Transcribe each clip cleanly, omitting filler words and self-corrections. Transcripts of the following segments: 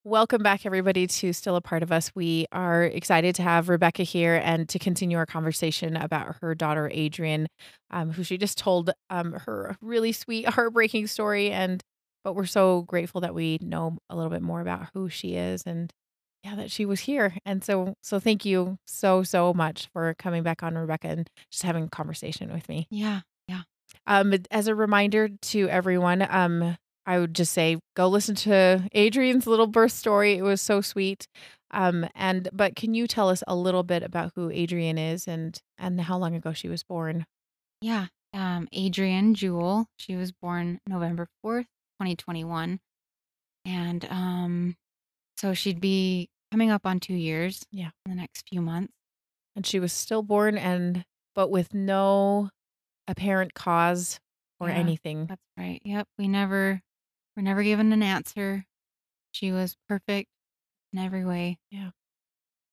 Welcome back, everybody, to Still a Part of Us. We are excited to have Rebecca here and to continue our conversation about her daughter, Adrian, who she just told her really sweet, heartbreaking story. But we're so grateful that we know a little bit more about who she is and yeah, that she was here. And so thank you so much for coming back on, Rebecca, and just having a conversation with me. Yeah. Yeah. As a reminder to everyone, I would just say go listen to Adrian's little birth story. It was so sweet. But can you tell us a little bit about who Adrian is and how long ago she was born? Yeah. Adrian Jewel, she was born November 4th, 2021. And so she'd be coming up on 2 years Yeah. in the next few months. And she was stillborn but with no apparent cause or Yeah, anything. that's right. Yep. We're never given an answer. She was perfect in every way. Yeah.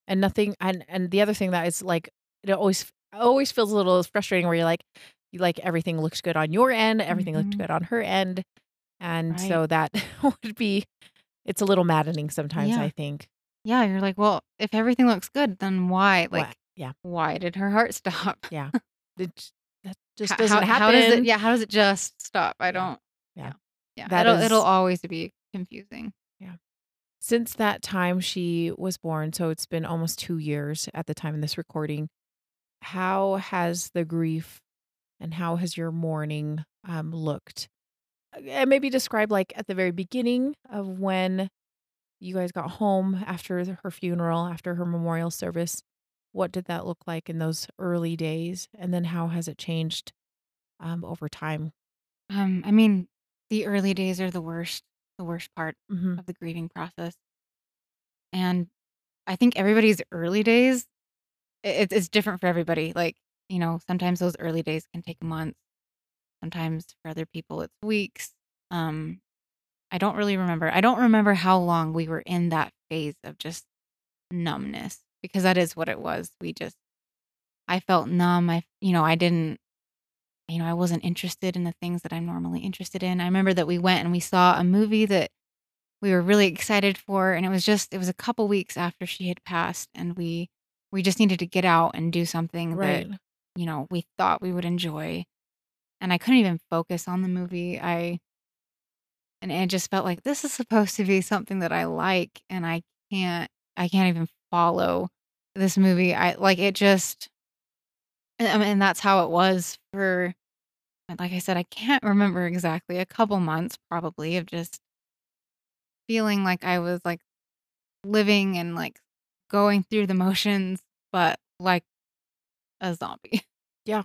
And nothing and the other thing that is like it always feels a little frustrating where you like everything looks good on your end, everything looked Hmm. good on her end. And Right. so that would be it's a little maddening sometimes, I Yeah. think. Yeah. You're like, well, if everything looks good, then why? What? Yeah, Why did her heart stop? yeah. That just doesn't How does it happen. yeah, how does it just stop? I Yeah, don't yeah. yeah. Yeah, That it'll is always be confusing. yeah. Since that time she was born, so it's been almost 2 years at the time of this recording, how has the grief and how has your mourning, looked? And maybe describe, like, at the very beginning of when you guys got home after her funeral, after her memorial service. What did that look like in those early days? And then how has it changed, over time? I mean, the early days are the worst part Mhm. of the grieving process. And I think everybody's early days, it's different for everybody. Like, sometimes those early days can take months. Sometimes for other people, it's weeks. Um, I don't really remember. I don't remember how long we were in that phase of just numbness because that is what it was. I felt numb. I didn't, I wasn't interested in the things that I'm normally interested in. I remember that we went and we saw a movie that we were really excited for, and it was a couple weeks after she had passed, and we just needed to get out and do something that, Right. we thought we would enjoy. And I couldn't even focus on the movie. And it just felt like this is supposed to be something that I like, and I can't even follow this movie. I like it just I mean, that's how it was for, like I said, I can't remember exactly, a couple months probably of just feeling like I was like living and like going through the motions, but like a zombie. Yeah.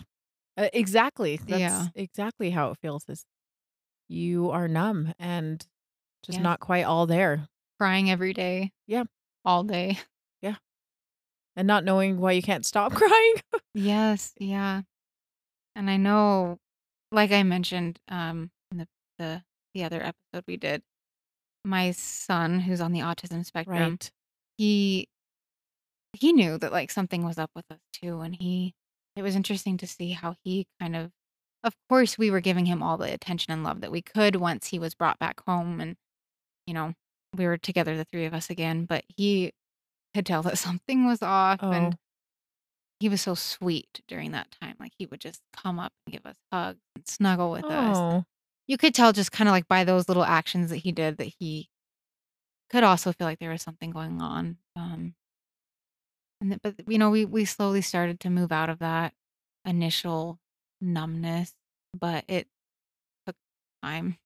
Exactly. Yeah. That's exactly how it feels is you are numb and just Yes. not quite all there. Crying every day, Yeah. all day. Yeah. And not knowing why you can't stop crying. Yes. Yeah. And I know, like I mentioned, in the the other episode we did, my son, who's on the autism spectrum, Right. he he knew that like something was up with us too, and it was interesting to see how he kind of course we were giving him all the attention and love that we could once he was brought back home, and you know we were together, the three of us again, but he could tell that something was off, and Oh. he was so sweet during that time. Like, he would just come up and give us hugs and snuggle with us, and Oh. you could tell just kinda, like, by those little actions that he did that he could also feel like there was something going on, and then but, we slowly started to move out of that initial numbness, but it took time.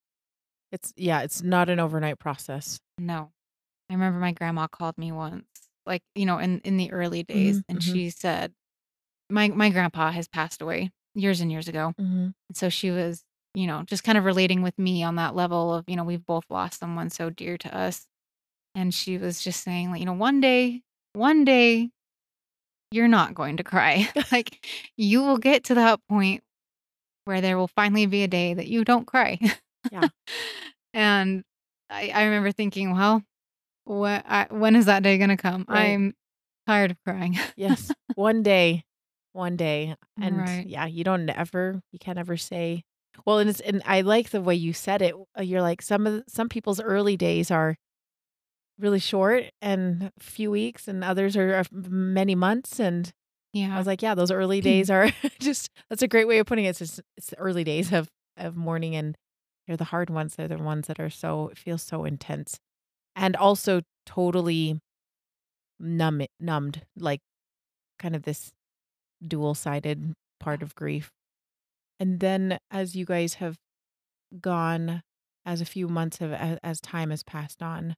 It's not an overnight process. No. I remember my grandma called me once, like, in the early days, Mhm. and Mhm. she said my grandpa has passed away years and years ago. Mhm. And so she was, just kind of relating with me on that level of, we've both lost someone so dear to us. And she was just saying, like, one day you're not going to cry. Like, you will get to that point where there will finally be a day that you don't cry. Yeah. And I remember thinking, well, when is that day going to come? Right. I'm tired of crying. Yes. One day. One day. And Right. yeah, you can't ever say well, and I like the way you said it. You're like some people's early days are really short and a few weeks, and others are many months. And I Yeah. was like, yeah, those early days are just that's a great way of putting it. It's the early days of mourning, and they're the hard ones. They're the ones that are so it feels so intense and also totally numbed, like kind of this dual-sided Yeah. part of grief. And then as you guys have gone, as a few months have as time has passed on,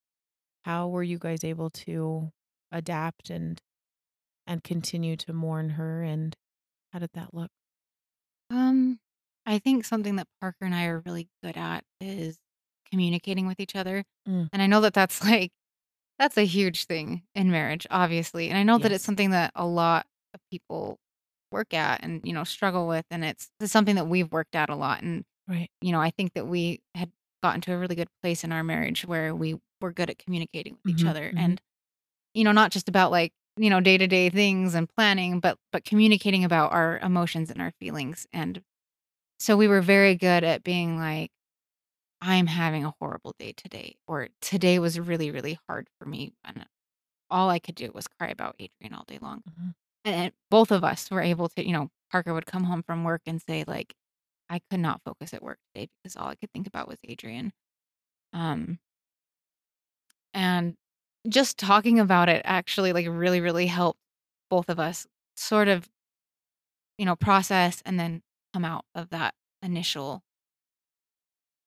how were you guys able to adapt and continue to mourn her, and how did that look? Um, I think something that Parker and I are really good at is communicating with each other. Mm, And I know that that's like that's a huge thing in marriage, obviously. And I know that it's yes. something that a lot of people work at and, struggle with. And it's something that we've worked at a lot. And, Right. I think that we had gotten to a really good place in our marriage where we were good at communicating with each Mhm, other. mhm, And, not just about like, day-to-day things and planning, but communicating about our emotions and our feelings. And so we were very good at being like, I'm having a horrible day today, or today was really, really hard for me. And all I could do was cry about Adrian all day long. mhm, And both of us were able to, Parker would come home from work and say, like, I could not focus at work today because all I could think about was Adrian. Um, and just talking about it actually like really, really helped both of us sort of, process and then come out of that initial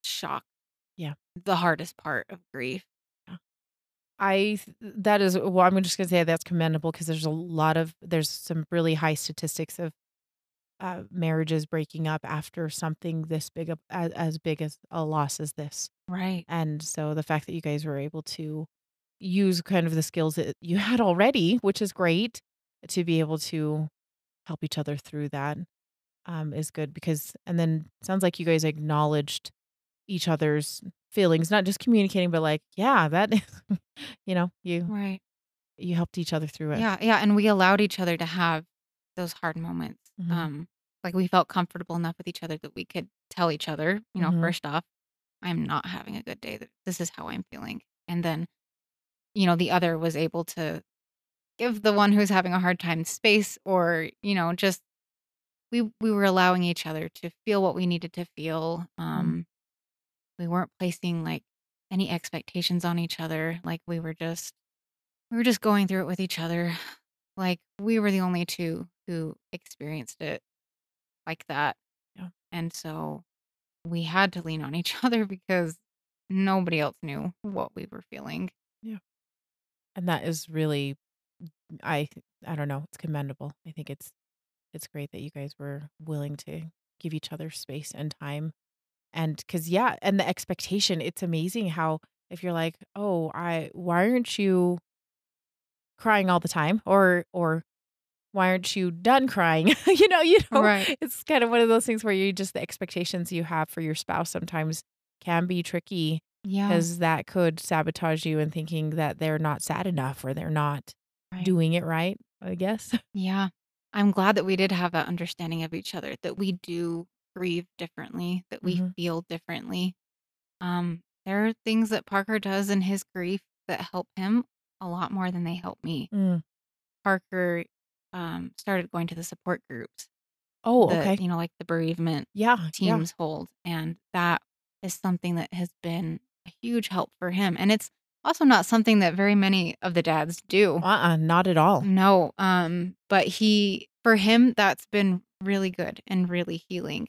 shock, yeah, the hardest part of grief. yeah. That is well, I'm just gonna say that's commendable because there's some really high statistics of, marriages breaking up after something this big of as big as a loss as this. Right. And so the fact that you guys were able to use kind of the skills that you had already, which is great, to be able to help each other through that, is good because and then sounds like you guys acknowledged each other's feelings, not just communicating, but like, yeah, that you know, Right. you helped each other through it. Yeah, yeah, and we allowed each other to have those hard moments. Mhm, Like, we felt comfortable enough with each other that we could tell each other, mhm, first off, "I'm not having a good day, that this is how I'm feeling." And then, the other was able to give the one who's having a hard time space or, just we were allowing each other to feel what we needed to feel. mm, We weren't placing, like, any expectations on each other, like, we were just going through it with each other. Like, we were the only 2 who experienced it like that, yeah, and so we had to lean on each other because nobody else knew what we were feeling. yeah. And that is really I I don't know, it's commendable. I think it's great that you guys were willing to give each other space and time. And because yeah, and the expectation, it's amazing how if you're like, "Oh, I why aren't you crying all the time?" Or "Why aren't you done crying?" Right. It's kind of one of those things where you just the expectations you have for your spouse sometimes can be tricky Yeah, because that could sabotage you in thinking that they're not sad enough or they're not right. doing it right, I guess. Yeah. I'm glad that we did have that understanding of each other, that we do grieve differently, that we Mhm. feel differently. There are things that Parker does in his grief that help him a lot more than they help me. Mm. Parker, started going to the support groups Oh, that, okay. like the bereavement Yeah, yeah. teams hold, and that is something that has been a huge help for him, and it's also not something that very many of the dads do. Not at all. No, but for him, that's been really good and really healing,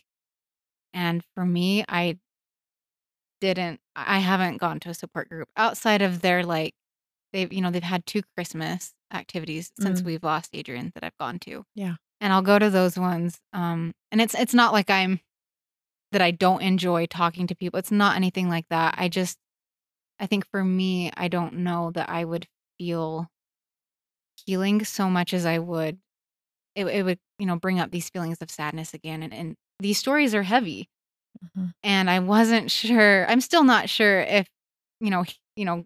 and for me, I haven't gone to a support group outside of their, like they've had 2 Christmas activities since Mm, we've lost Adrian that I've gone to, yeah. and I'll go to those ones, and it's not like I don't enjoy talking to people, it's not anything like that, I think for me, I don't know that I would feel healing so much as I would it would, bring up these feelings of sadness again, and these stories are heavy, Mhm. and I wasn't sure I'm still not sure if,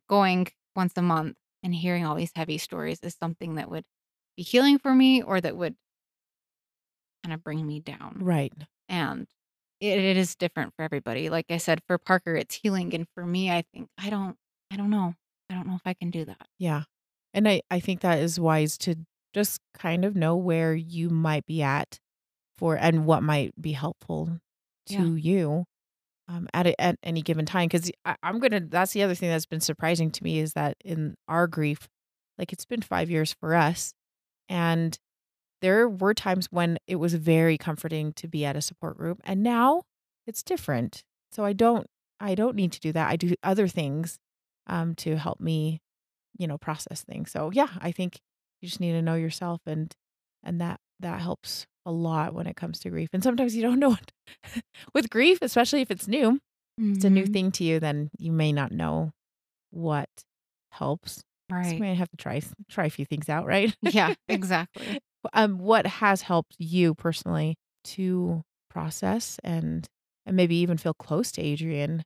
going once a month and hearing all these heavy stories is something that would be healing for me or that would kinda bring me down, Right. and it is different for everybody. Like I said, for Parker, it's healing, and for me, I think I don't know. I don't know if I can do that. Yeah. And I think that is wise to just kind of know where you might be at for and what might be helpful Yeah. to you at any given time. Because I'm gonna. That's the other thing that's been surprising to me is that in our grief, like it's been 5 years for us, and there were times when it was very comforting to be at a support group, and now it's different. So I don't need to do that. I do other things to help me, process things. So yeah, I think you just need to know yourself and that helps a lot when it comes to grief. And sometimes you don't know what with grief, especially if it's new, it's a new Mhm. thing to you, then you may not know what helps. So you Right. may have to try a few things out, right? Yeah, exactly. What has helped you personally to process and maybe even feel close to Adrian?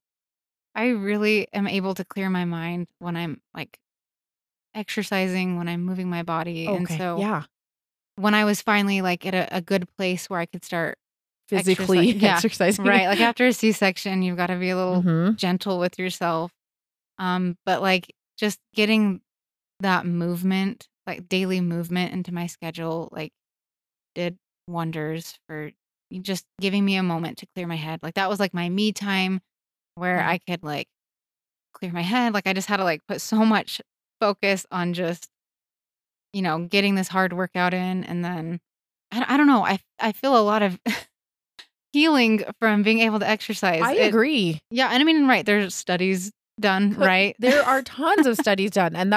I really am able to clear my mind when I'm, like, exercising, when I'm moving my body, and Okay, so yeah. when I was finally, like, at a good place where I could start Physically yeah, exercising. right, like, after a C-section, you've gotta be a little Mhm. gentle with yourself, but, like, just getting that movement, like, daily movement into my schedule, like, did wonders for just giving me a moment to clear my head, like, that was, like, my me time where Yeah. I could, like, clear my head, like, I just had to, like, put so much focus on just, getting this hard workout in, and then I don't know, I feel a lot of healing from being able to exercise. I agree. Yeah, and I mean, right, there's studies done, right? There are tons of studies done, and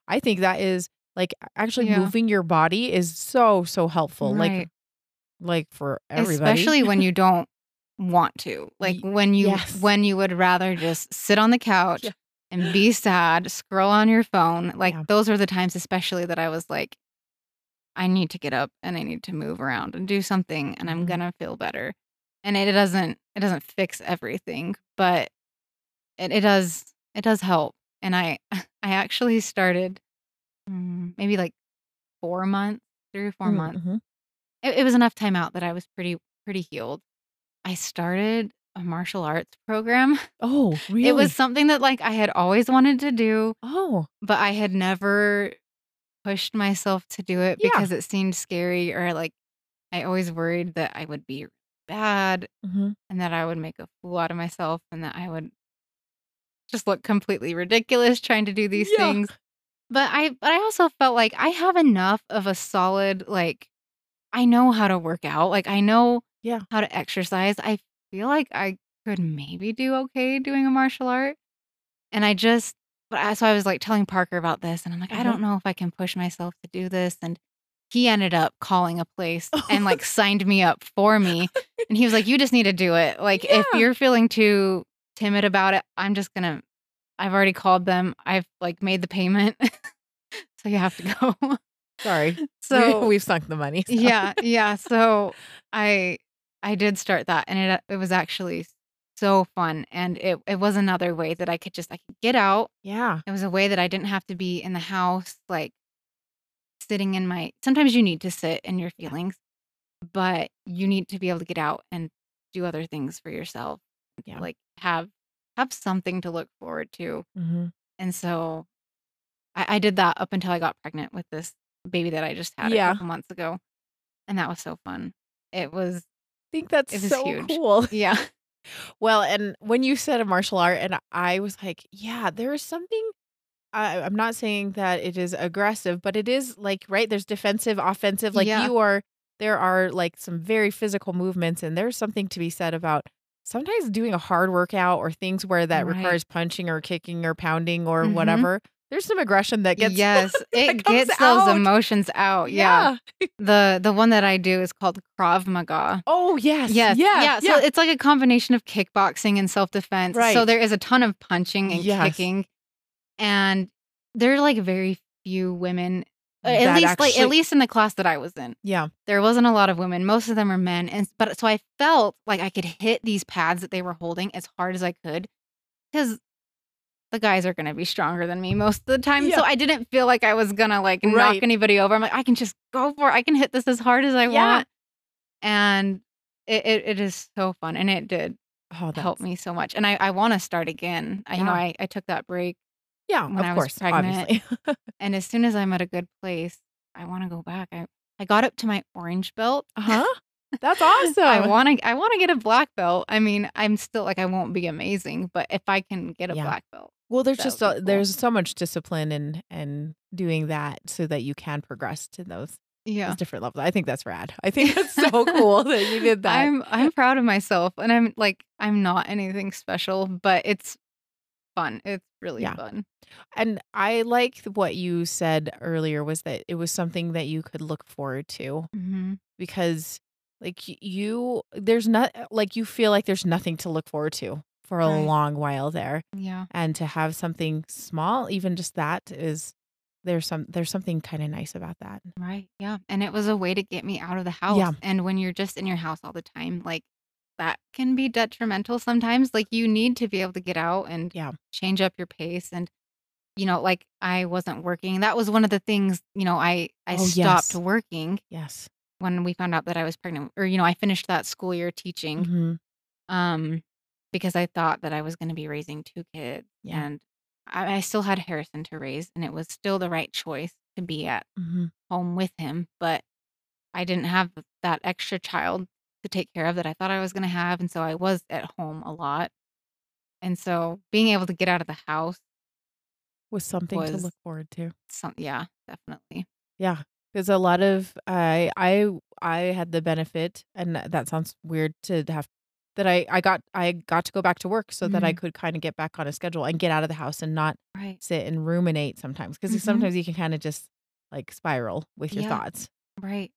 I think that is, like, actually Yeah, moving your body is so, so helpful, right. like, for everybody. Especially when you don't want to. Like, Ye when you yes. when you would rather just sit on the Yeah, couch and be sad, scroll on your phone, like, yeah. those were the times especially that I was like, "I need to get up and I need to move around and do something, and I'm Mhm. gonna feel better." And it doesn't fix everything, but it does help. And I I actually started, maybe, like, 4 months, 3 or 4 Mm, months. mhm. It was enough time out that I was pretty healed. I started a martial arts program. Oh, It was really? something that, like, I had always wanted to do, Oh, but I had never pushed myself to do it yeah. because it seemed scary, or, like, I always worried that I would be bad Mhm. and that I would make a fool out of myself and that I would just look completely ridiculous trying to do these Yeah. things. But I also felt like I have enough of a solid, like, I know how to work out, like, I know Yeah. how to exercise. I feel like I could maybe do okay doing a martial art, and I just but I so I was, like, telling Parker about this, and I'm like, "I Uh-huh. don't know if I can push myself to do this," and he ended up calling a place and, like, signed me up for me, and he was like, "You just need to do it. Like, if Yeah. you're feeling too timid about it, I've already called them. I've, like, made the payment, so you have to go." Sorry. So We've sunk the money, so yeah, yeah, so I I did start that, and it was actually so fun, and it was another way that I could get out. Yeah. It was a way that I didn't have to be in the house, like, sitting in my sometimes you need to sit in your Yeah. feelings, but you need to be able to get out and do other things for yourself, Yeah. like, have something to look forward to, Mhm. and so I did that up until I got pregnant with this baby that I just had a Yeah. couple months ago, and that was so fun. It was Think that's it was so huge. cool. Yeah. Well, and when you said a martial art, and I was like, yeah, there is something. I'm not saying that it is aggressive, but it is like, right? There's defensive, offensive. Like Yeah. there are like some very physical movements, and there's something to be said about sometimes doing a hard workout or things where that Right. requires punching or kicking or pounding or Mhm. whatever. There's some aggression that gets Yes, that it comes gets those out. emotions out, yeah. Yeah. The one that I do is called Krav Maga. Oh, yes. Yes, Yeah. yeah, so Yeah. it's like a combination of kickboxing and self-defense, so Right. there is a ton of punching and Yes. kicking, and there are, like, very few women, That at actually, least in the class that I was in. yeah. There wasn't a lot of women, most of them are men, but so I felt like I could hit these pads that they were holding as hard as I could, 'cause the guys are gonna be stronger than me most of the time, Yeah. so I didn't feel like I was gonna, like, knock Right. anybody over. I'm like, "I can just go for it. I can hit this as hard as I Yeah. want." And it is so fun, and it did Oh, help that's me so much, and I wanna start again. yeah. I took that break Yeah, when of I was course, pregnant, obviously. and as soon as I'm at a good place, I wanna go back. I got up to my orange belt. Uh-huh. That's awesome. I wanna get a black belt. I mean, I'm still like, I won't be amazing, but if I can get a Yeah. black belt, Well, there's that just would be cool. there's so much discipline in doing that so that you can progress to those Yeah. different levels. I think that's rad. I think that's so cool that you did that. I'm proud of myself, and I'm not anything special, but it's fun. It's really Yeah. fun. And I like what you said earlier was that it was something that you could look forward to Mhm. because like you there's not like you feel like there's nothing to look forward to for a Right. long while there. Yeah. And to have something small, even just that is there's something kind of nice about that. Right, yeah, and it was a way to get me out of the Yeah. house, and when you're just in your house all the time, like, that can be detrimental sometimes, like, you need to be able to get out and Yeah. change up your pace, and, like, I wasn't working. That was one of the things, I Oh, stopped yes. working Yes. when we found out that I was pregnant, or, I finished that school year teaching, Mhm. um, because I thought that I was gonna be raising 2 kids, Yeah. and I still had Harrison to raise, and it was still the right choice to be at Mhm. home with him, but I didn't have that extra child to take care of that I thought I was gonna have, and so I was at home a lot, and so being able to get out of the house Was something to was look forward to. yeah, definitely. Yeah, because a lot of I had the benefit, and that sounds weird to have that I got to go back to work so that I Mm, could kinda get back on a schedule and get out of the house and not right. sit and ruminate sometimes because Mhm. sometimes you can kinda just, like, spiral with your Yeah, thoughts. right.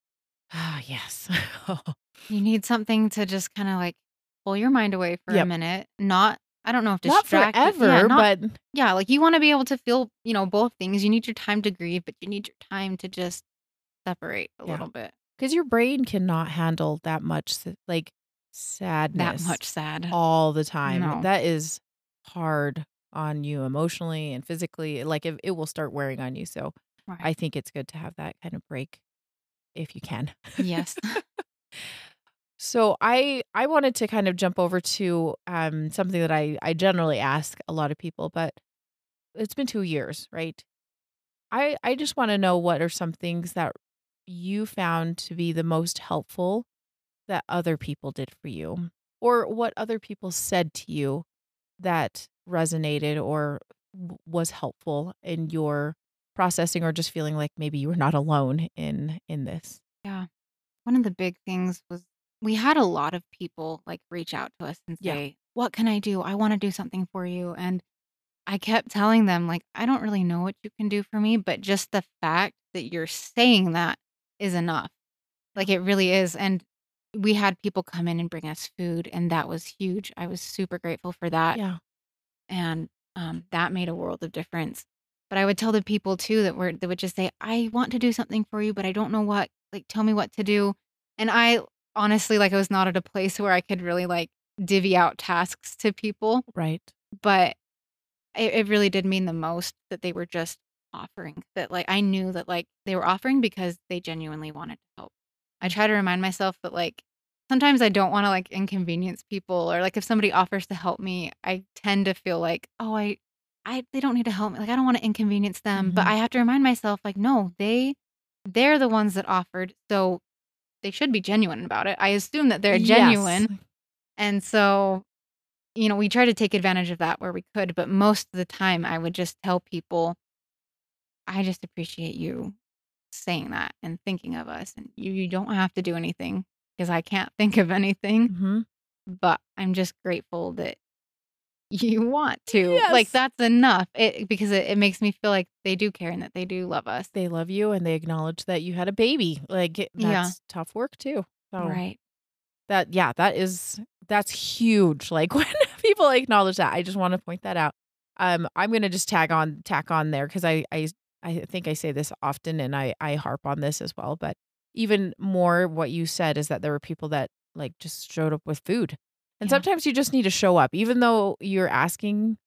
Ah, yes. You need something to just kinda, like, pull your mind away for a Yep. minute, not I don't know if Not distract yeah, forever, not but yeah, like, you wanna be able to feel, both things. You need your time to grieve, but you need your time to just separate a yeah, little bit. because your brain cannot handle that much like, That sadness much sad. all the time. No. That is hard on you emotionally and physically, like, it will start wearing on you, so Right. I think it's good to have that kind of break if you can. Yes. So I wanted to kind of jump over to, something that I generally ask a lot of people, but it's been 2 years, right? I just wanna know what are some things that you found to be the most helpful that other people did for you, or what other people said to you that resonated or was helpful in your processing or just feeling like maybe you were not alone in this. Yeah. One of the big things was we had a lot of people, like, reach out to us and Yeah. say, "What can I do? I wanna do something for you," and I kept telling them, like, "I don't really know what you can do for me, but just the fact that you're saying that is enough." Yeah. Like, it really is, and we had people come in and bring us food, and that was huge. I was super grateful for that, Yeah. and, that made a world of difference. But I would tell the people too that would just say, "I want to do something for you, but I don't know what. Like, tell me what to do." And I honestly, like, I was not at a place where I could really, like, divvy out tasks to people, Right. but it really did mean the most that they were just offering, that, like, I knew that, like, they were offering because they genuinely wanted to help. I Mm. try to remind myself that, like, sometimes I don't wanna, like, inconvenience people, or, like, if somebody offers to help me, I tend to feel like, "Oh, I they don't need to help me, like, I don't wanna inconvenience them," but Mhm. I have to remind myself, like, "No, they're the ones that offered, so they should be genuine about it." I assume that they're Yes. genuine, and so we try to take advantage of that where we could, but most of the time, I would just tell people, "I just appreciate you saying that and thinking of us, and you don't have to do anything because I can't think of anything, Mhm. but I'm just grateful that you want to." Like, Yes. that's enough. Because it makes me feel like they do care and that they do love us. They love you and they acknowledge that you had a baby. Like, Yeah. that's tough work too. So Right. that's huge. Like when people acknowledge that, I just want to point that out. I'm gonna just tack on there because I think I say this often and I harp on this as well. But even more, what you said is that there were people that like just showed up with food, and Yeah. sometimes you just need to show up, even though you're asking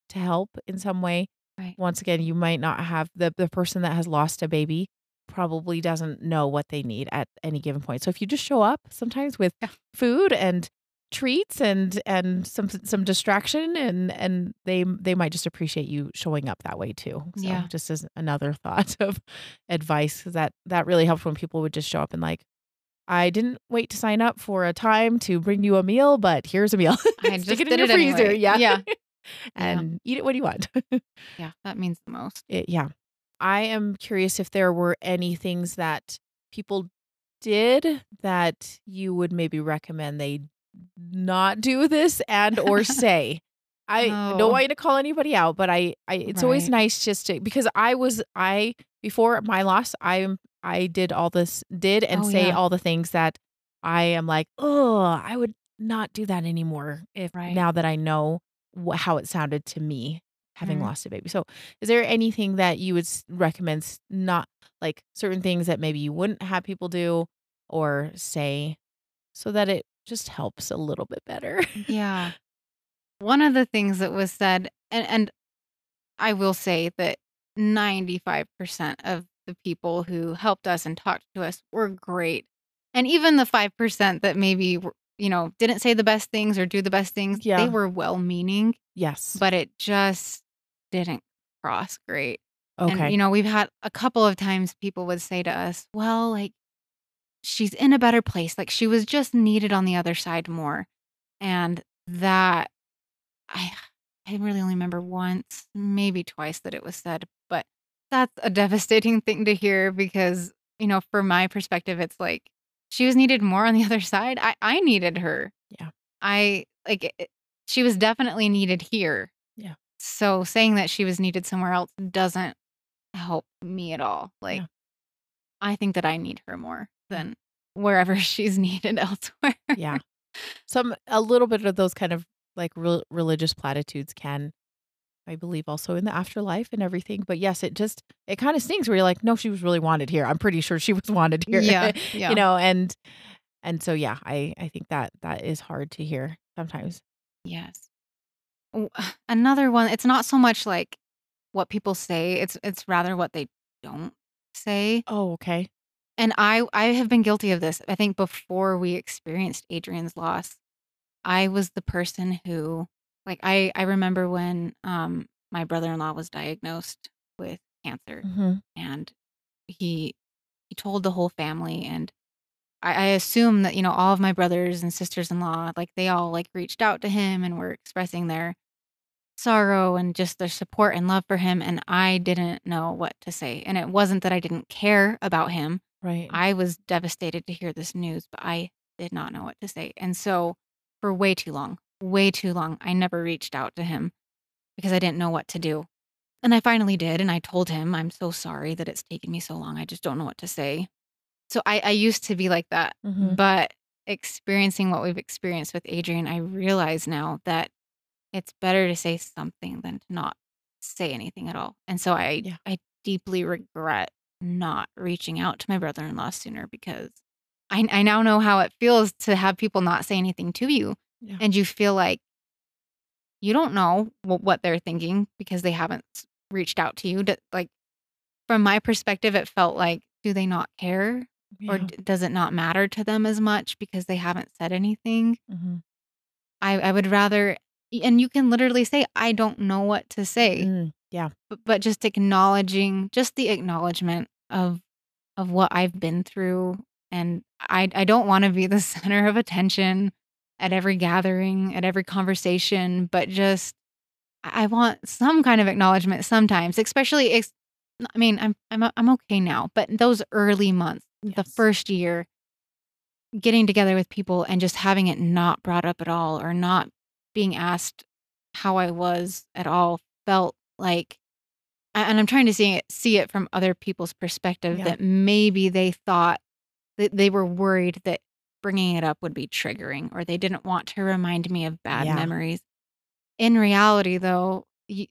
to help in some way. Right. Once again, you might not have the person that has lost a baby probably doesn't know what they need at any given point. So if you just show up sometimes with Yeah. food and treats and some distraction, and they might just appreciate you showing up that way too. So Yeah. just as another thought of advice, 'cause that really helps when people would just show up and like, I didn't wait to sign up for a time to bring you a meal, but here's a meal. I Stick just it in did your it freezer. anyway. Yeah. Yeah. Yeah. And eat it when you want. Yeah. That means the most. Yeah. I am curious if there were any things that people did that you would maybe recommend they not do this and or say. I don't Oh, want you to call anybody out, but I it's always right. nice just to because I before my loss, I did and Oh, say yeah. all the things that I am like, oh, I would not do that anymore if Right. now that I know how it sounded to me having Mhm. lost a baby. So, is there anything that you would recommend not like certain things that maybe you wouldn't have people do or say so that it just helps a little bit better? Yeah. One of the things that was said, and I will say that 95% of the people who helped us and talked to us were great. And even the 5% that maybe didn't say the best things or do the best things, they Yeah. were well-meaning, Yes. but it just didn't cross great. And, Okay. we've had a couple of times people would say to us, "Well, like, she's in a better place, like, she was just needed on the other side more." And that I I really only remember once, maybe twice that it was said, but that's a devastating thing to hear because, from my perspective, it's like she was needed more on the other side. I needed her. Yeah. I like she was definitely needed here. Yeah. So saying that she was needed somewhere else doesn't help me at all. Like Yeah. I think that I need her more Yeah. than wherever she's needed elsewhere. Yeah. A little bit of those kind of like religious platitudes can, I believe, also in the afterlife and everything. But yes, it kind of stings where you're like, no, she was really wanted here. I'm pretty sure she was wanted here, Yeah, yeah. and so yeah, I think that is hard to hear sometimes. Yes. Oh, another one, it's not so much like what people say, it's rather what they don't say. Oh, okay. And I have been guilty of this. I think before we experienced Adrian's loss, I was the person who like I remember when my brother-in-law was diagnosed with cancer Hmm. and he he told the whole family and I assume that, all of my brothers and sisters-in-law, like they all like reached out to him and were expressing their sorrow and just their support and love for him, and I didn't know what to say, and it wasn't that I didn't care about him. Right. I was devastated to hear this news, but I did not know what to say, and so for way too long, I never reached out to him because I didn't know what to do, and I finally did, and I told him, "I'm so sorry that it's taken me so long, I just don't know what to say." So I used to be like that, Hmm. but experiencing what we've experienced with Adrian, I realize now that it's better to say something than to not say anything at all, and so Yeah. I deeply regret not reaching out to my brother-in-law sooner because I now know how it feels to have people not say anything to you, Yeah. and you feel like you don't know what they're thinking because they haven't reached out to you. Like, from my perspective, it felt like, do they not care? Or Yeah. does it not matter to them as much because they haven't said anything? Hmm. I would rather and you can literally say, "I don't know what to say." Yeah. But just acknowledging just the acknowledgement of what I've been through, and I don't wanna be the center of attention at every gathering, at every conversation, but just I want some kind of acknowledgement sometimes, especially I mean, I'm okay now, but those early months, the Yes. first year, getting together with people and just having it not brought up at all or not being asked how I was at all felt like and I'm trying to see it from other people's perspective Yeah. that maybe they thought that they were worried that bringing it up would be triggering or they didn't want to remind me of bad Yeah. memories. In reality, though, you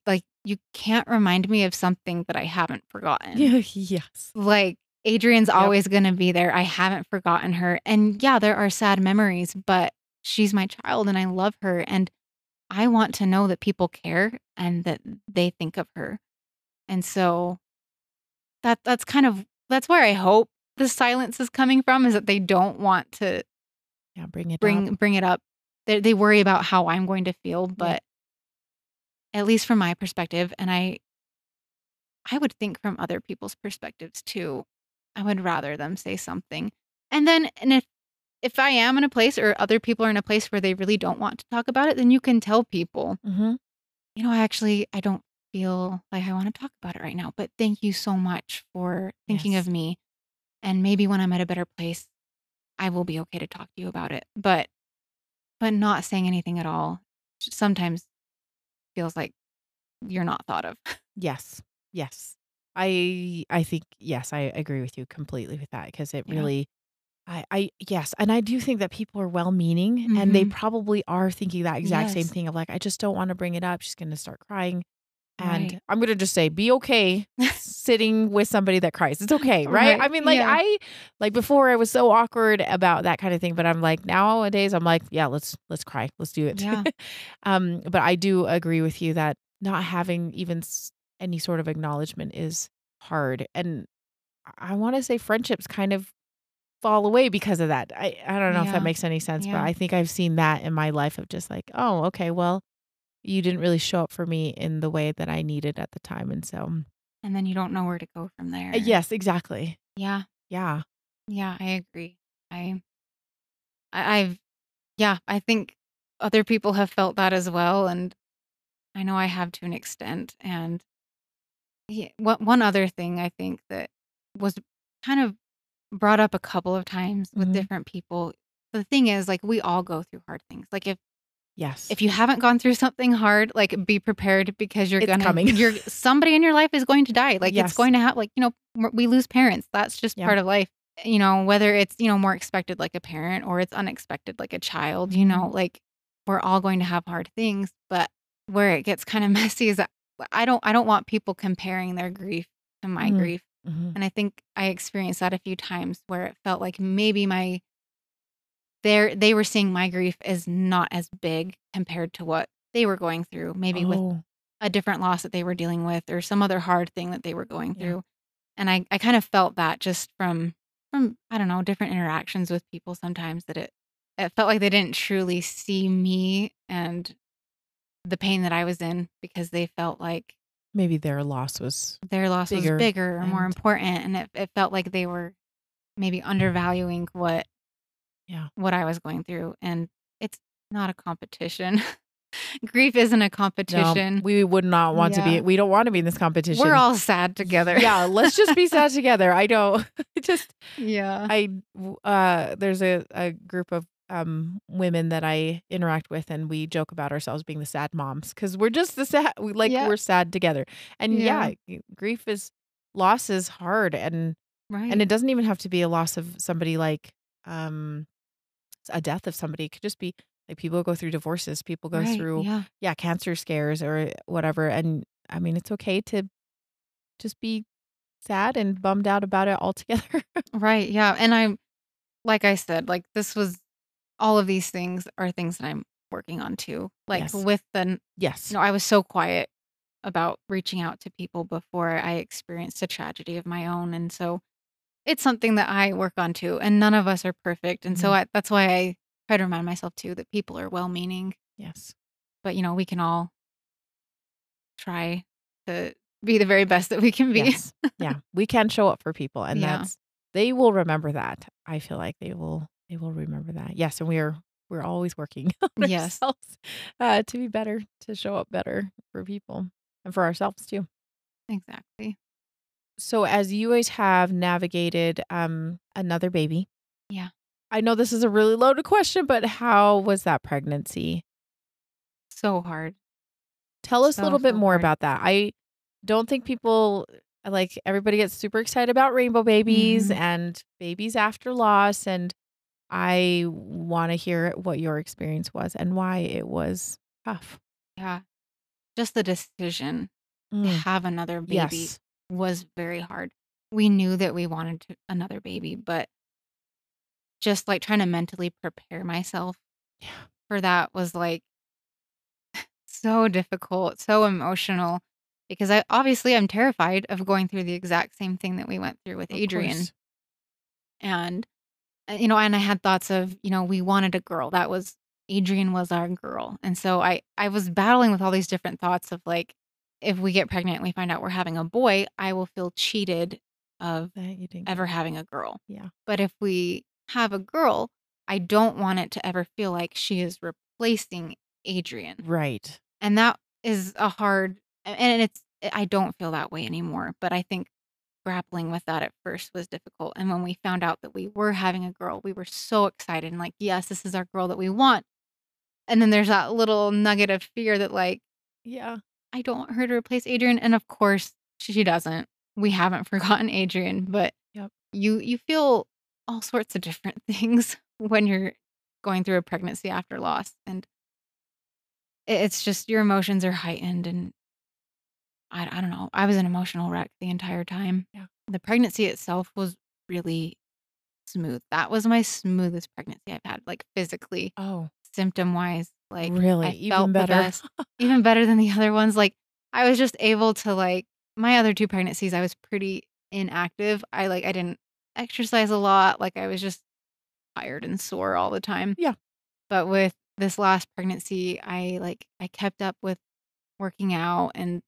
can't remind me of something that I haven't forgotten. Yeah. Yes. Like, Adrian's Yep. always gonna be there, I haven't forgotten her, and yeah, there are sad memories, but she's my child and I love her, and I want to know that people care and that they think of her, and so that's where I hope the silence is coming from, is that they don't want to Yeah. Bring it up. bring it up. they worry about how I'm going to feel, Yeah. but at least from my perspective, and I would think from other people's perspectives too, I would rather them say something. And if I am in a place or other people are in a place where they really don't want to talk about it, then you can tell people, Mhm. I don't feel like I want to talk about it right now, but thank you so much for thinking of Yes. me. And maybe when I'm at a better place, I will be okay to talk to you about it. But not saying anything at all sometimes feels like you're not thought of. Yes. Yes. I think yes, I agree with you completely with that because it Yeah. really I yes, and I do think that people are well-meaning, and they Mhm. probably are thinking that exact same Yes. thing of like, "I just don't wanna bring it up. She's gonna start crying." And Right. I'm gonna just say, be okay sitting with somebody that cries. It's okay, right? I Right. mean, Yeah. like before I was so awkward about that kind of thing, but I'm like nowadays I'm like, yeah, let's cry. Let's do it. Yeah. But I do agree with you that not having even any sort of acknowledgement is hard. And I want to say friendships kind of fall away because of that. I don't know if that Yeah. makes any sense, but Yeah. I think I've seen that in my life of just like, oh, okay, well, you didn't really show up for me in the way that I needed at the time, and so And then you don't know where to go from there. yes, exactly. Yeah. Yeah. Yeah, I agree. I I've yeah, I think other people have felt that as well, and I know I have to an extent. And one other thing I think that was kind of brought up a couple of times with Mhm. different people. The thing is, like, we all go through hard things. Like, Yes. if you haven't gone through something hard, like, be prepared because It's coming. you're somebody in your life is going to die. Like, it's Yes. going to have, like, we lose parents. That's just Yep. part of life. Whether it's, more expected like a parent or it's unexpected like a child, Mhm. like, we're all going to have hard things. But where it gets kind of messy is that I don't want people comparing their grief to my Mhm. grief. Mhm. And I think I experienced that a few times where it felt like maybe they were seeing my grief as not as big compared to what they were going through, maybe with Oh, a different loss that they were dealing with or some other hard thing that they were going yeah. through. And I kind of felt that just from I don't know, different interactions with people sometimes, that it felt like they didn't truly see me and the pain that I was in, because they felt like Maybe their loss was their loss was bigger bigger or more and important, and it felt like they were maybe undervaluing yeah. what I was going through. And it's not a competition. Grief isn't a No, competition. we would not want to be Yeah. we don't wanna be in this We're competition. all sad together. Yeah, let's just be sad together. I don't it just Yeah. there's a group of, women that I interact with, and we joke about ourselves being the sad moms because 'cause we're just the sad Yeah. we're sad together. And Yeah. yeah, grief is loss is hard, and Right. it doesn't even have to be a loss of somebody like, um, a death of somebody. It could just be like people go through divorces, people go Right. through, Yeah. yeah, cancer scares or whatever, and I mean, it's okay to just be sad and bummed out about it altogether. Right. Yeah. And I'm like I said, like, this was all of these things are things that I'm working on too. Like, Yes. with Yes. I was so quiet about reaching out to people before I experienced a tragedy of my own. And so it's something that I work on too. And none of us are perfect. And so Mhm. that's why I try to remind myself too that people are well meaning, Yes. but we can all try to be the very best that we can be. Yes. Yeah. We can show up for people, and Yeah. that's they will remember that. I feel like they will remember that. Yes, and we're always working on Yes. ourselves, to be better, to show up better for people and for ourselves too. Exactly. So as you guys have navigated, another baby, Yeah. I know this is a really loaded question, but how was that pregnancy? So hard. Tell us a So, little bit so more hard. about that. I don't think people like everybody gets super excited about rainbow babies Mhm. and babies after loss. And I want to hear what your experience was and why it was tough. Yeah. Just the decision to Mm, have another baby yes. was very hard. We knew that we wanted another baby, but just like trying to mentally prepare myself Yeah. for that was like so difficult, so emotional, because I'm terrified of going through the exact same thing that we went through with Of Adrian. course. And and I had thoughts of, we wanted a girl. That was Adrian was our girl. And so I was battling with all these different thoughts of like, if we get pregnant and we find out we're having a boy, I will feel cheated of That you didn't ever get. having a girl. Yeah. But if we have a girl, I don't want it to ever feel like she is replacing Adrian. Right. And that is a hard, and I don't feel that way anymore. But I think grappling with that at first was difficult. And when we found out that we were having a girl, we were so excited and like, yes, this is our girl that we want. And then there's that little nugget of fear that like, Yeah. I don't want her to replace Adrian. And of course, she doesn't. We haven't forgotten Adrian, but Yep. you feel all sorts of different things when you're going through a pregnancy after loss. And it's just your emotions are heightened. And I don't know. I was an emotional wreck the entire time. Yeah. The pregnancy itself was really smooth. That was my smoothest pregnancy I've had, like physically, Oh, symptom wise. Like really? I Even felt the better. best, even better than the other ones. Like I was just able to like my other two pregnancies, I was pretty inactive. I didn't exercise a lot. Like I was just tired and sore all the time. Yeah. But with this last pregnancy, I kept up with working out and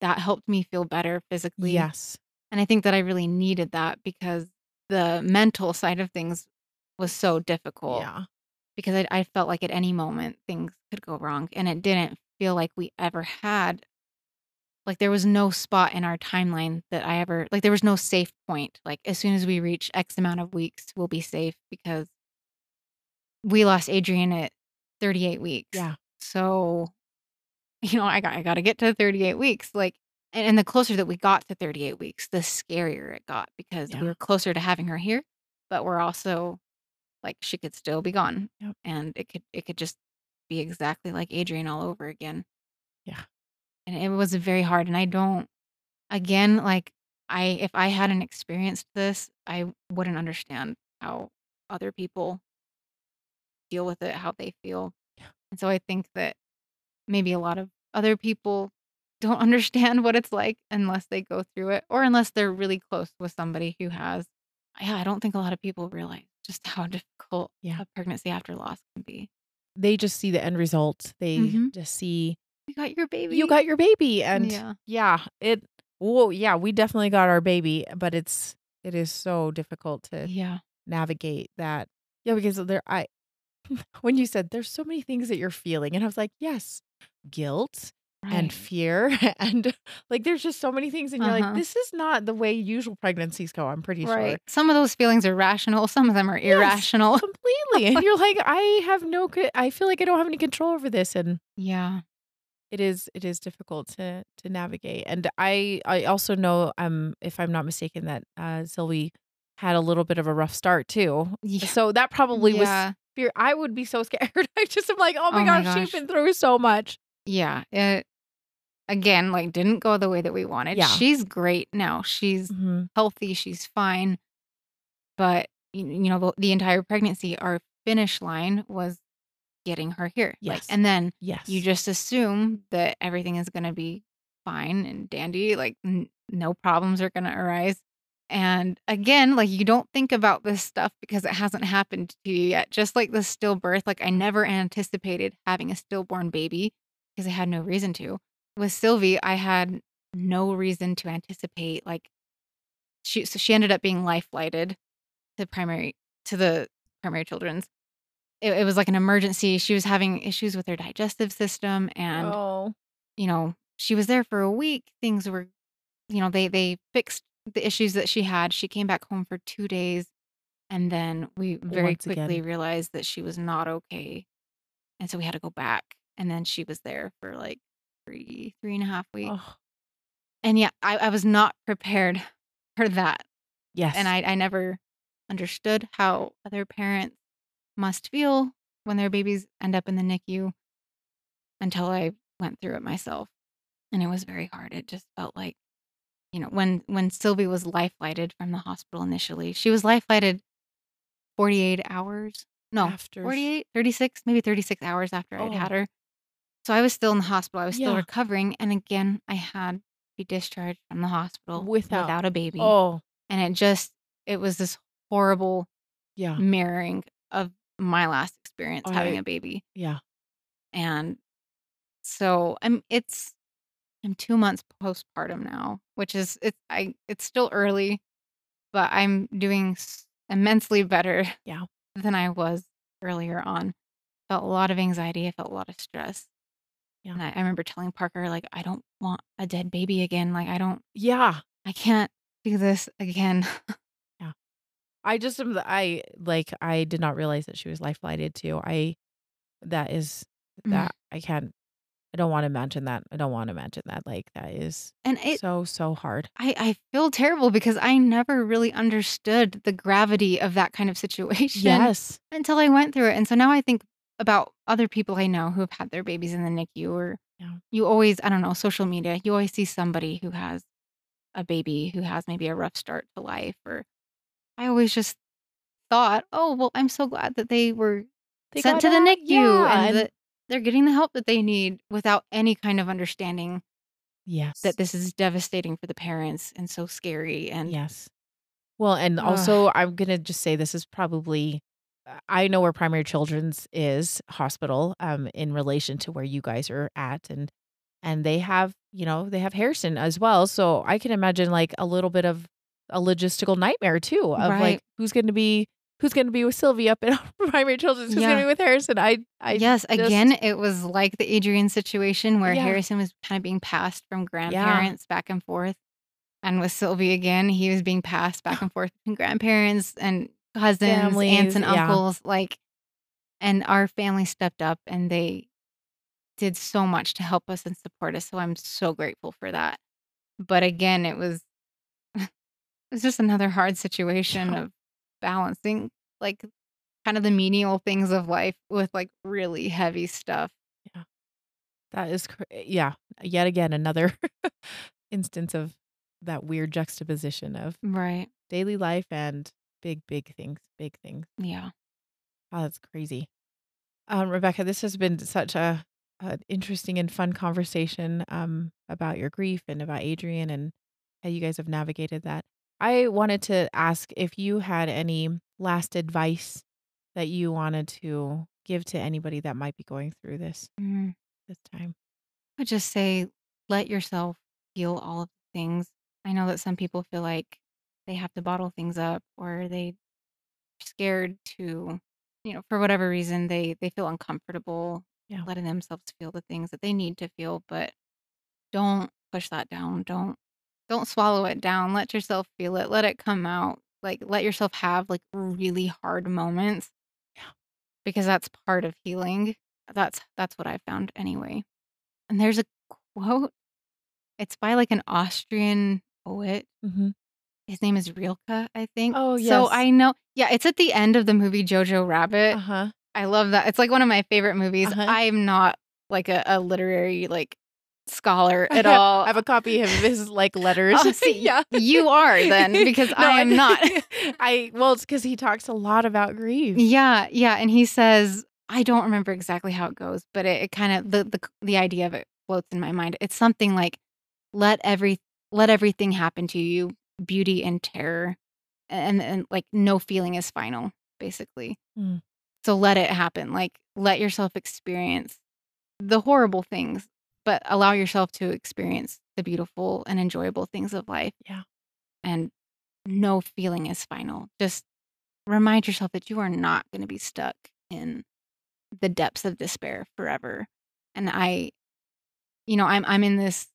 that helped me feel better physically. Yes. And I think that I really needed that because the mental side of things was so difficult Yeah. because I felt like at any moment things could go wrong. And it didn't feel like we ever had, like, there was no spot in our timeline that I ever, like, there was no safe point. Like, as soon as we reach X amount of weeks, we'll be safe because we lost Adrian at 38 weeks. Yeah. So, I got to get to 38 weeks. Like, and the closer that we got to 38 weeks, the scarier it got because we Yeah. were closer to having her here, but we're also like she could still be gone, Yep. and it could just be exactly like Adrian all over again. Yeah. And it was very hard. And I don't, again, like if I hadn't experienced this, I wouldn't understand how other people deal with it, how they feel. Yeah. And so I think that maybe a lot of other people don't understand what it's like unless they go through it or unless they're really close with somebody who has. Yeah, I don't think a lot of people realize just how difficult Yeah. a pregnancy after loss can be. They just see the end result. They Mhm. just see You got your you baby. got your baby, and Yeah. yeah, whoa, yeah, we definitely got our baby, but it is so difficult to Yeah. navigate that. Yeah, because there I when you said there's so many things that you're feeling, and I was like, yes, guilt and Right. fear, and like there's just so many things, and you're like, Uh-huh. this is not the way usual pregnancies go. I'm pretty sure. Right. Some of those feelings are rational, some of them are Yes, irrational. completely. And you're like, I have I feel like I don't have any control over this, and Yeah. it is difficult to navigate. And I also know, if I'm not mistaken, that Sylvie had a little bit of a rough start too. Yeah. So that probably was Yeah. fear. I would be so scared. I just am like, oh my Oh my gosh, she's gosh. been through so much. Yeah. It again, like, didn't go the way that we wanted. Yeah. She's great now. She's Hmm. healthy, she's fine, but, the entire pregnancy, our finish line was getting her here, like, Yes. and then you Yes. just assume that everything is gonna be fine and dandy, like, n no problems are gonna arise, and again, like, you don't think about this stuff because it hasn't happened to you yet, just like the stillbirth, like, I never anticipated having a stillborn baby because I had no reason to. With Sylvie, I had no reason to anticipate, like, she ended up being life flighted to the primary children's. It was like an emergency. She was having issues with her digestive system and, Oh, she was there for a week. Things were, they fixed the issues that she had. She came back home for 2 days, and then we very once quickly again. realized that she was not okay, and so we had to go back, and then she was there for, like, 3.5 weeks. Oh, And, yeah, I was not prepared for that, and yes. I never understood how other parents must feel when their babies end up in the NICU until I went through it myself, and it was very hard. It just felt like, when Sylvie was life flighted from the hospital initially, she was life flighted 48 hours. No, After. 48, 36, maybe 36 hours after I'd had Oh, her. So I was still in the hospital. I was still yeah. recovering, and again, I had to be discharged from the hospital Without. without a baby, Oh, and it was this horrible yeah. mirroring of my last experience having I a baby. yeah, And so I'm 2 months postpartum now, which is it's still early, but I'm doing immensely better yeah, than I was earlier on. Felt a lot of anxiety. I felt a lot of stress. yeah. And I remember telling Parker, like, I don't want a dead baby again. Like, Yeah, I can't do this again. yeah. I just am I did not realize that she was life flighted too. That is Mm. that I can't I don't wanna imagine that. I don't wanna imagine that, like, that is And so, so hard. I feel terrible because I never really understood the gravity of that kind of situation Yes. until I went through it. And so now I think about other people I know who have had their babies in the NICU, or Yeah. you always, I don't know, social media, you always see somebody who has a baby who has maybe a rough start to life. Or I always just thought, oh, well, I'm so glad that they were They sent got to the out, NICU yeah, and and that they're getting the help that they need, without any kind of understanding that yes, this is devastating for the parents and so scary. And yes. Well, and ugh, also, I'm gonna just say this is probably I know where Primary Children's is hospital, in relation to where you guys are at, and they have, they have Harrison as well, so I can imagine, like, a little bit of a logistical nightmare too of, like, right. who's gonna be with Sylvie up in Primary Children's, who's gonna Yeah. be with Harrison. I Yes, again, just it was like the Adrian situation where yeah, Harrison was kind of being passed from yeah, grandparents back and forth. And with Sylvie again, he was being passed back and forth between grandparents and cousins, aunts families, and yeah, uncles, like, and our family stepped up and they did so much to help us and support us. So I'm so grateful for that. But again, it was just another hard situation yeah, of balancing, like, kind of the menial things of life with, like, really heavy stuff. yeah. That is yeah, yet again, another instance of that weird juxtaposition of Right. daily life and big, big things, big things. Yeah. Oh, that's crazy. Rebecca, this has been such a an interesting and fun conversation about your grief and about Adrian and how you guys have navigated that. I wanted to ask if you had any last advice that you wanted to give to anybody that might be going through Mm. this time. I would just say, let yourself feel all of the things. I know that some people feel like they have to bottle things up, or they scared to, for whatever reason, they feel uncomfortable Yeah. letting themselves feel the things that they need to feel. But don't push that down. Don't swallow it down. Let yourself feel it. Let it come out. Like, let yourself have, like, really hard moments, Yeah. because that's part of healing. That's what I found anyway. And there's a quote, it's by, like, an Austrian poet. Mhm. His name is Rilke, I think. Oh, So yes. I know, yeah, it's at the end of the movie Jojo Rabbit. Uh-huh. I love that. It's, like, one of my favorite movies. Uh-huh. I'm not, like, a literary, like, scholar I at have all. I have a copy of his, like, letters. Oh, see, Yeah. you are then, because No, I am not. well, it's because he talks a lot about grief. Yeah, yeah, and he says, I don't remember exactly how it goes, but it kinda, the idea of it floats in my mind. It's something like, "Let every let everything happen to you, beauty and terror, and, like, no feeling is final," basically. Mm, So let it happen, like, let yourself experience the horrible things, but allow yourself to experience the beautiful and enjoyable things of life, yeah, and no feeling is final. Just remind yourself that you are not gonna be stuck in the depths of despair forever. And I'm in this,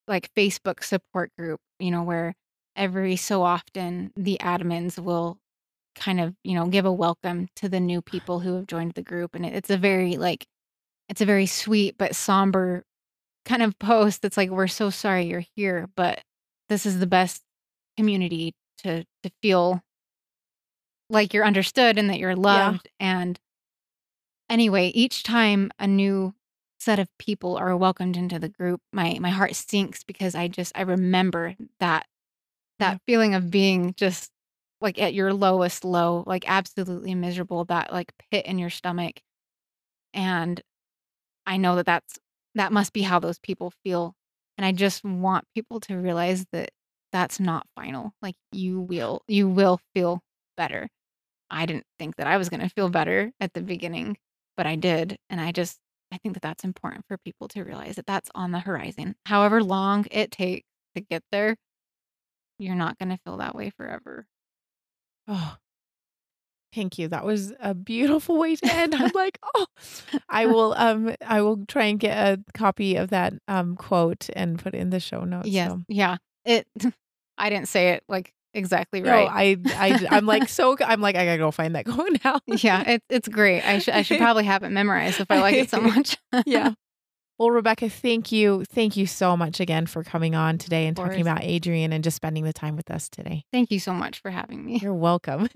like, Facebook support group, where every so often the admins will kind of, give a welcome to the new people who have joined the group. And it's a very, like, it's a very sweet but somber kind of post that's like, we're so sorry you're here, but this is the best community to feel like you're understood and that you're yeah, loved. And anyway, each time a new set of people are welcomed into the group, my heart sinks, because I remember that yeah, feeling of being just, like, at your lowest low, like, absolutely miserable, that, like, pit in your stomach. And I know that must be how those people feel. And I just want people to realize that that's not final. Like, you will feel better. I didn't think that I was gonna feel better at the beginning, but I did, and I think that that's important for people to realize that that's on the horizon. However long it takes to get there, you're not gonna feel that way forever. Oh, thank you. That was a beautiful way to end. I'm like, "Oh." I will try and get a copy of that, quote and put it in the show notes, Yes, so yeah. It I didn't say it, like, exactly no, right. I'm like, I'm like, "I gotta go find that quote now." Yeah, it's great. I should probably have it memorized if I like it so much. Yeah. Well, Rebecca, thank you. Thank you so much again for coming on today Of and talking course. about Adrian and just spending the time with us today. Thank you so much for having me. You're welcome.